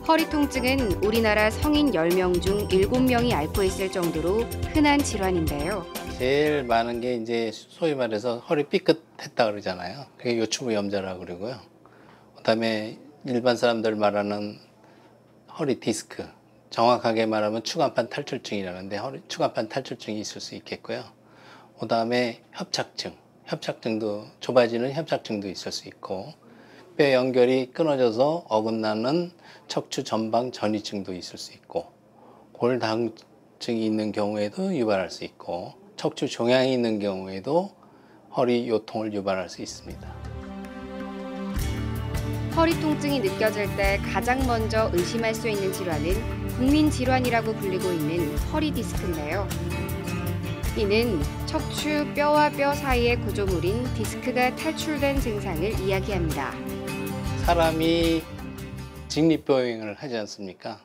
허리 통증은 우리나라 성인 10명 중 7명이 앓고 있을 정도로 흔한 질환인데요. 제일 많은 게 이제 소위 말해서 허리 삐끗했다 그러잖아요. 그게 요추부염자라고 그러고요. 그다음에 일반 사람들 말하는 허리 디스크, 정확하게 말하면 추간판 탈출증이라는데 추간판 탈출증이 있을 수 있겠고요. 그다음에 협착증도 좁아지는 협착증도 있을 수 있고, 뼈 연결이 끊어져서 어긋나는 척추 전방 전이증도 있을 수 있고, 골다공증이 있는 경우에도 유발할 수 있고, 척추 종양이 있는 경우에도 허리 요통을 유발할 수 있습니다. 허리 통증이 느껴질 때 가장 먼저 의심할 수 있는 질환은 국민 질환이라고 불리고 있는 허리 디스크인데요. 이는 척추 뼈와 뼈 사이의 구조물인 디스크가 탈출된 증상을 이야기합니다. 사람이 직립보행을 하지 않습니까?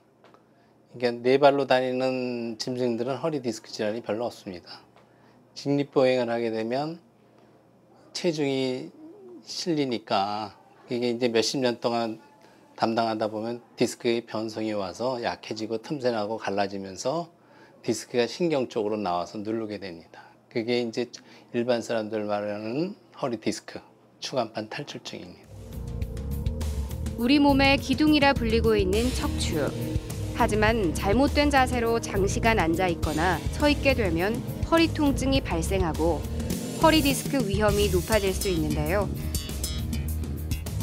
그러니까 네 발로 다니는 짐승들은 허리 디스크 질환이 별로 없습니다. 직립보행을 하게 되면 체중이 실리니까 이게 이제 몇십 년 동안 담당하다 보면 디스크의 변성이 와서 약해지고 틈새나고 갈라지면서 디스크가 신경 쪽으로 나와서 누르게 됩니다. 그게 이제 일반 사람들 말하는 허리 디스크, 추간판 탈출증입니다. 우리 몸의 기둥이라 불리고 있는 척추. 하지만 잘못된 자세로 장시간 앉아 있거나 서 있게 되면 허리 통증이 발생하고 허리 디스크 위험이 높아질 수 있는데요.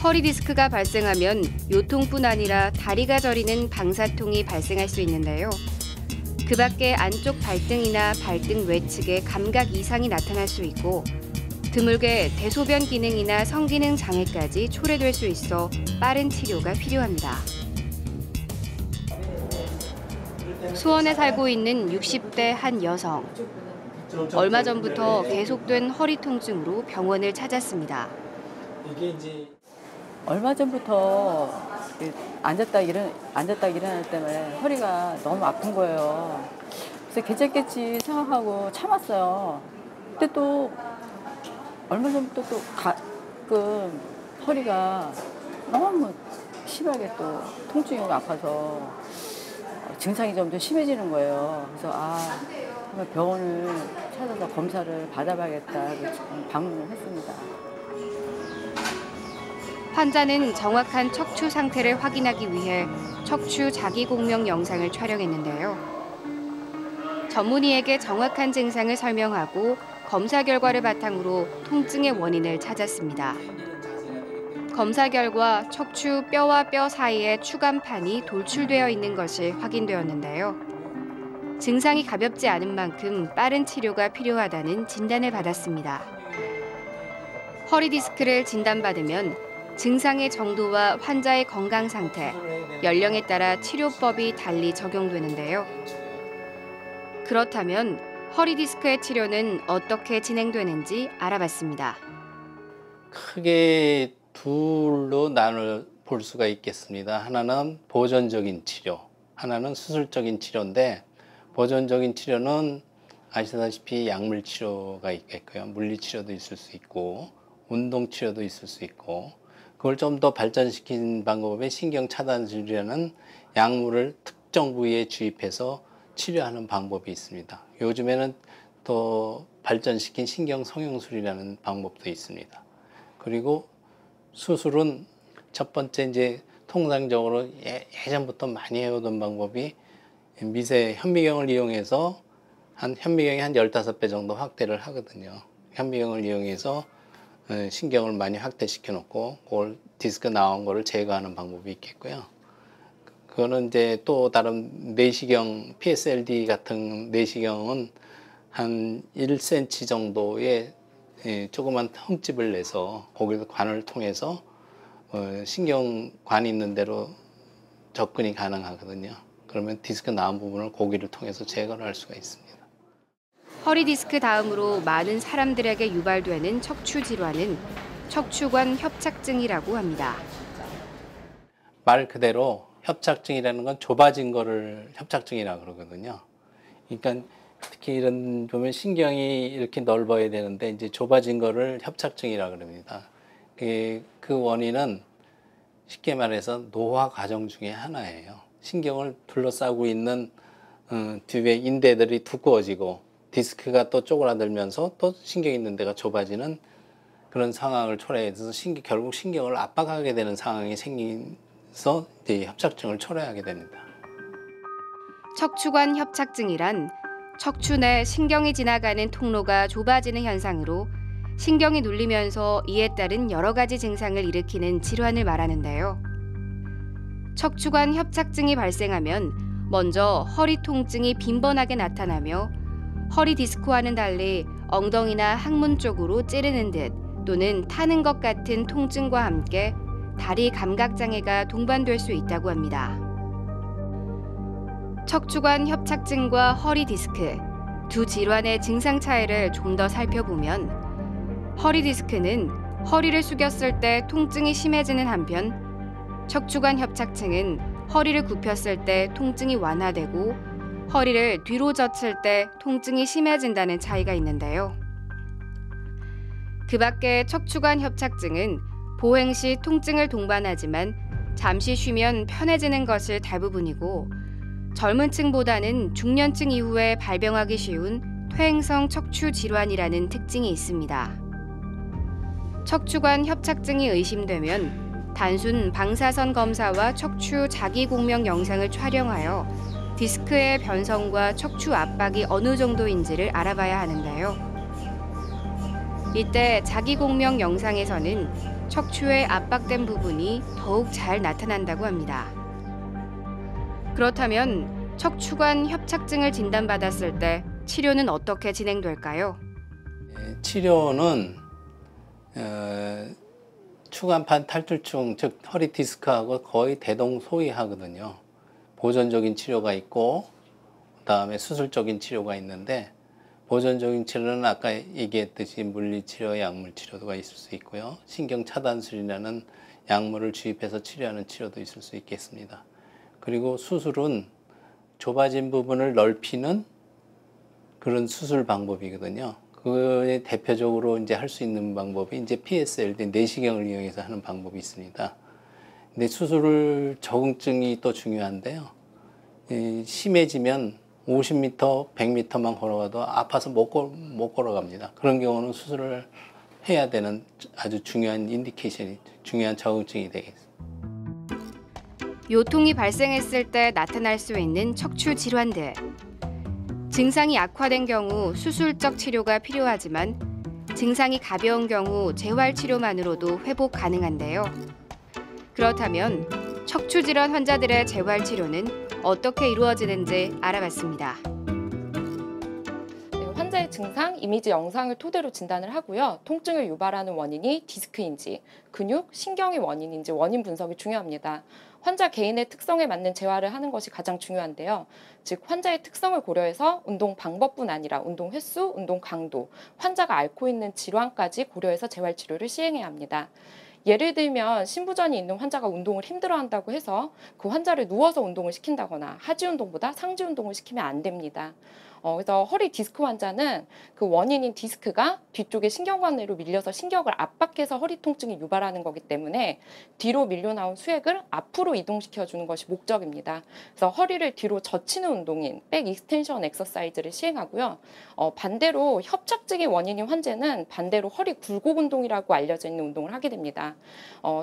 허리 디스크가 발생하면 요통뿐 아니라 다리가 저리는 방사통이 발생할 수 있는데요. 그 밖에 안쪽 발등이나 발등 외측에 감각 이상이 나타날 수 있고, 드물게 대소변 기능이나 성기능 장애까지 초래될 수 있어 빠른 치료가 필요합니다. 수원에 살고 있는 60대 한 여성. 얼마 전부터 계속된 허리 통증으로 병원을 찾았습니다. 이게 이제 얼마 전부터 앉았다 일어날 때문에 허리가 너무 아픈 거예요. 그래서 괜찮겠지 생각하고 참았어요. 근데 또 얼마 전부터 또 가끔 허리가 너무 심하게 또 통증이 아파서 증상이 좀 더 심해지는 거예요. 그래서 한번 병원을 찾아서 검사를 받아봐야겠다 지금 방문을 했습니다. 환자는 정확한 척추 상태를 확인하기 위해 척추 자기공명 영상을 촬영했는데요. 전문의에게 정확한 증상을 설명하고 검사 결과를 바탕으로 통증의 원인을 찾았습니다. 검사 결과 척추 뼈와 뼈 사이에 추간판이 돌출되어 있는 것이 확인되었는데요. 증상이 가볍지 않은 만큼 빠른 치료가 필요하다는 진단을 받았습니다. 허리 디스크를 진단받으면 증상의 정도와 환자의 건강 상태, 연령에 따라 치료법이 달리 적용되는데요. 그렇다면 허리 디스크의 치료는 어떻게 진행되는지 알아봤습니다. 크게 둘로 나눠 볼 수가 있겠습니다. 하나는 보존적인 치료, 하나는 수술적인 치료인데, 보존적인 치료는 아시다시피 약물 치료가 있겠고요. 물리 치료도 있을 수 있고, 운동 치료도 있을 수 있고, 그걸 좀 더 발전시킨 방법의 신경 차단술이라는 약물을 특정 부위에 주입해서 치료하는 방법이 있습니다. 요즘에는 더 발전시킨 신경 성형술이라는 방법도 있습니다. 그리고 수술은 첫 번째 이제 통상적으로 예전부터 많이 해오던 방법이 미세 현미경을 이용해서 현미경이 한 15배 정도 확대를 하거든요. 현미경을 이용해서 신경을 많이 확대시켜 놓고 그걸 디스크 나온 거를 제거하는 방법이 있겠고요. 그거는 이제 또 다른 내시경, PSLD 같은 내시경은 한 1cm 정도의 조그만 흠집을 내서 거기서 관을 통해서 신경관이 있는 대로 접근이 가능하거든요. 그러면 디스크 나온 부분을 고기를 통해서 제거를 할 수가 있습니다. 허리 디스크 다음으로 많은 사람들에게 유발되는 척추 질환은 척추관 협착증이라고 합니다. 말 그대로 협착증이라는 건 좁아진 거를 협착증이라고 그러거든요. 그러니까 특히 이런 보면 신경이 이렇게 넓어야 되는데 이제 좁아진 거를 협착증이라고 그럽니다. 그 원인은 쉽게 말해서 노화 과정 중에 하나예요. 신경을 둘러싸고 있는 뒤에 인대들이 두꺼워지고 디스크가 또 쪼그라들면서 또 신경 있는 데가 좁아지는 그런 상황을 초래해서 결국 신경을 압박하게 되는 상황이 생겨서 이제 협착증을 초래하게 됩니다. 척추관 협착증이란 척추 내 신경이 지나가는 통로가 좁아지는 현상으로 신경이 눌리면서 이에 따른 여러 가지 증상을 일으키는 질환을 말하는데요. 척추관 협착증이 발생하면 먼저 허리 통증이 빈번하게 나타나며 허리 디스크와는 달리 엉덩이나 항문 쪽으로 찌르는 듯 또는 타는 것 같은 통증과 함께 다리 감각장애가 동반될 수 있다고 합니다. 척추관 협착증과 허리 디스크 두 질환의 증상 차이를 좀 더 살펴보면 허리 디스크는 허리를 숙였을 때 통증이 심해지는 한편 척추관 협착증은 허리를 굽혔을 때 통증이 완화되고 허리를 뒤로 젖힐 때 통증이 심해진다는 차이가 있는데요. 그 밖에 척추관 협착증은 보행 시 통증을 동반하지만 잠시 쉬면 편해지는 것이 대부분이고 젊은 층보다는 중년층 이후에 발병하기 쉬운 퇴행성 척추 질환이라는 특징이 있습니다. 척추관 협착증이 의심되면 단순 방사선 검사와 척추 자기공명 영상을 촬영하여 디스크의 변성과 척추 압박이 어느 정도인지를 알아봐야 하는데요. 이때 자기공명 영상에서는 척추의 압박된 부분이 더욱 잘 나타난다고 합니다. 그렇다면 척추관 협착증을 진단받았을 때 치료는 어떻게 진행될까요? 치료는 추간판 탈출증, 즉 허리 디스크하고 거의 대동소이하거든요. 보존적인 치료가 있고 그다음에 수술적인 치료가 있는데 보존적인 치료는 아까 얘기했듯이 물리치료, 약물치료가 있을 수 있고요. 신경차단술이라는 약물을 주입해서 치료하는 치료도 있을 수 있겠습니다. 그리고 수술은 좁아진 부분을 넓히는 그런 수술 방법이거든요. 그 대표적으로 이제 할 수 있는 방법이 이제 PSLD 내시경을 이용해서 하는 방법이 있습니다. 근데 수술 적응증이 또 중요한데요. 심해지면 50m, 100m만 걸어가도 아파서 못 걸어갑니다. 그런 경우는 수술을 해야 되는 아주 중요한 인디케이션이, 중요한 적응증이 되겠습니다. 요통이 발생했을 때 나타날 수 있는 척추 질환들. 증상이 악화된 경우 수술적 치료가 필요하지만 증상이 가벼운 경우 재활 치료만으로도 회복 가능한데요. 그렇다면 척추 질환 환자들의 재활 치료는 어떻게 이루어지는지 알아봤습니다. 환자의 증상, 이미지 영상을 토대로 진단을 하고요. 통증을 유발하는 원인이 디스크인지, 근육, 신경이 원인인지 원인 분석이 중요합니다. 환자 개인의 특성에 맞는 재활을 하는 것이 가장 중요한데요. 즉 환자의 특성을 고려해서 운동 방법뿐 아니라 운동 횟수, 운동 강도, 환자가 앓고 있는 질환까지 고려해서 재활 치료를 시행해야 합니다. 예를 들면 신부전이 있는 환자가 운동을 힘들어한다고 해서 그 환자를 누워서 운동을 시킨다거나 하지 운동보다 상지 운동을 시키면 안 됩니다. 그래서 허리 디스크 환자는 그 원인인 디스크가 뒤쪽의 신경관내로 밀려서 신경을 압박해서 허리 통증이 유발하는 거기 때문에 뒤로 밀려 나온 수액을 앞으로 이동시켜 주는 것이 목적입니다. 그래서 허리를 뒤로 젖히는 운동인 백 익스텐션 엑서사이즈를 시행하고요. 반대로 협착증이 원인인 환자는 반대로 허리 굴곡 운동이라고 알려져 있는 운동을 하게 됩니다.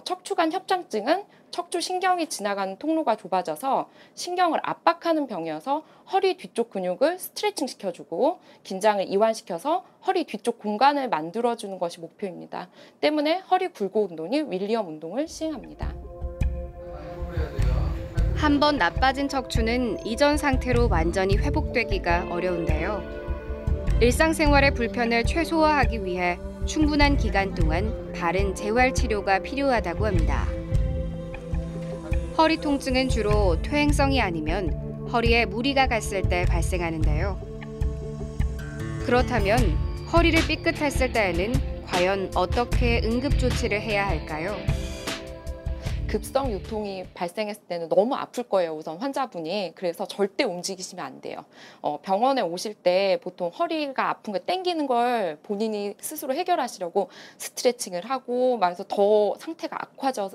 척추관 협착증은 척추 신경이 지나가는 통로가 좁아져서 신경을 압박하는 병이어서 허리 뒤쪽 근육을 스트레칭 시켜주고 긴장을 이완시켜서 허리 뒤쪽 공간을 만들어주는 것이 목표입니다. 때문에 허리 굴곡 운동인 윌리엄 운동을 시행합니다. 한번 나빠진 척추는 이전 상태로 완전히 회복되기가 어려운데요. 일상생활의 불편을 최소화하기 위해 충분한 기간 동안 바른 재활 치료가 필요하다고 합니다. 허리 통증은 주로 퇴행성이 아니면 허리에 무리가 갔을 때 발생하는데요. 그렇다면 허리를 삐끗했을 때에는 과연 어떻게 응급조치를 해야 할까요? 급성 요통이 발생했을 때는 너무 아플 거예요. 우선 환자분이. 그래서 절대 움직이시면 안 돼요. 병원에 오실 때 보통 허리가 아픈 거 땡기는 걸 본인이 스스로 해결하시려고 스트레칭을 하고 막 해서 더 상태가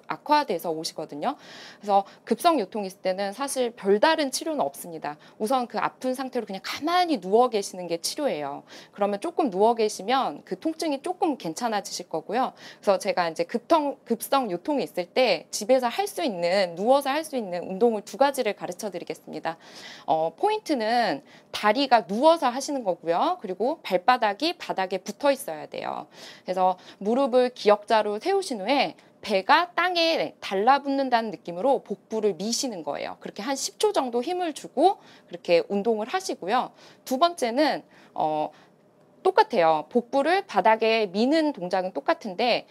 악화돼서 오시거든요. 그래서 급성 요통이 있을 때는 사실 별다른 치료는 없습니다. 우선 그 아픈 상태로 그냥 가만히 누워 계시는 게 치료예요. 그러면 조금 누워 계시면 그 통증이 조금 괜찮아지실 거고요. 그래서 제가 이제 급성 요통이 있을 때 집에서 할 수 있는, 누워서 할 수 있는 운동을 2가지를 가르쳐 드리겠습니다. 포인트는 다리가 누워서 하시는 거고요. 그리고 발바닥이 바닥에 붙어 있어야 돼요. 그래서 무릎을 기역자로 세우신 후에 배가 땅에 달라붙는다는 느낌으로 복부를 미시는 거예요. 그렇게 한 10초 정도 힘을 주고 그렇게 운동을 하시고요. 2번째는 똑같아요. 복부를 바닥에 미는 동작은 똑같은데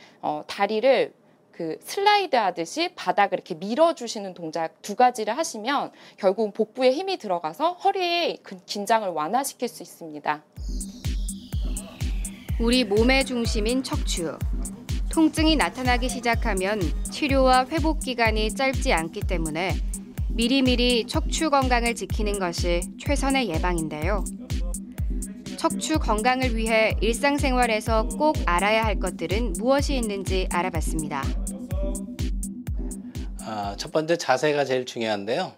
다리를 그 슬라이드 하듯이 바닥을 이렇게 밀어주시는 동작 2가지를 하시면 결국 복부에 힘이 들어가서 허리의 긴장을 완화시킬 수 있습니다. 우리 몸의 중심인 척추. 통증이 나타나기 시작하면 치료와 회복 기간이 짧지 않기 때문에 미리미리 척추 건강을 지키는 것이 최선의 예방인데요. 척추 건강을 위해 일상생활에서 꼭 알아야 할 것들은 무엇이 있는지 알아봤습니다. 첫 번째 자세가 제일 중요한데요.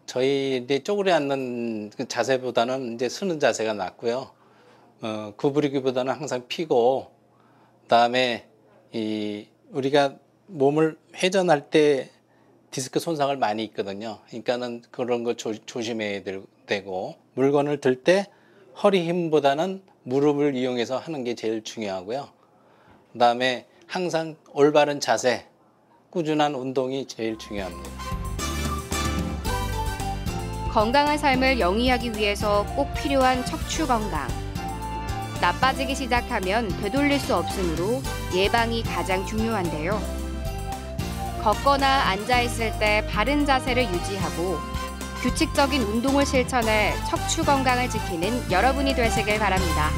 저희 이제 쪼그려 앉는 그 자세보다는 이제 서는 자세가 낫고요. 구부리기보다는 항상 펴고, 그다음에 우리가 몸을 회전할 때 디스크 손상을 많이 있거든요. 그러니까는 그런 거 조심해야 되고, 물건을 들 때 허리 힘보다는 무릎을 이용해서 하는 게 제일 중요하고요. 그다음에 항상 올바른 자세, 꾸준한 운동이 제일 중요합니다. 건강한 삶을 영위하기 위해서 꼭 필요한 척추 건강. 나빠지기 시작하면 되돌릴 수 없으므로 예방이 가장 중요한데요. 걷거나 앉아있을 때 바른 자세를 유지하고 규칙적인 운동을 실천해 척추 건강을 지키는 여러분이 되시길 바랍니다.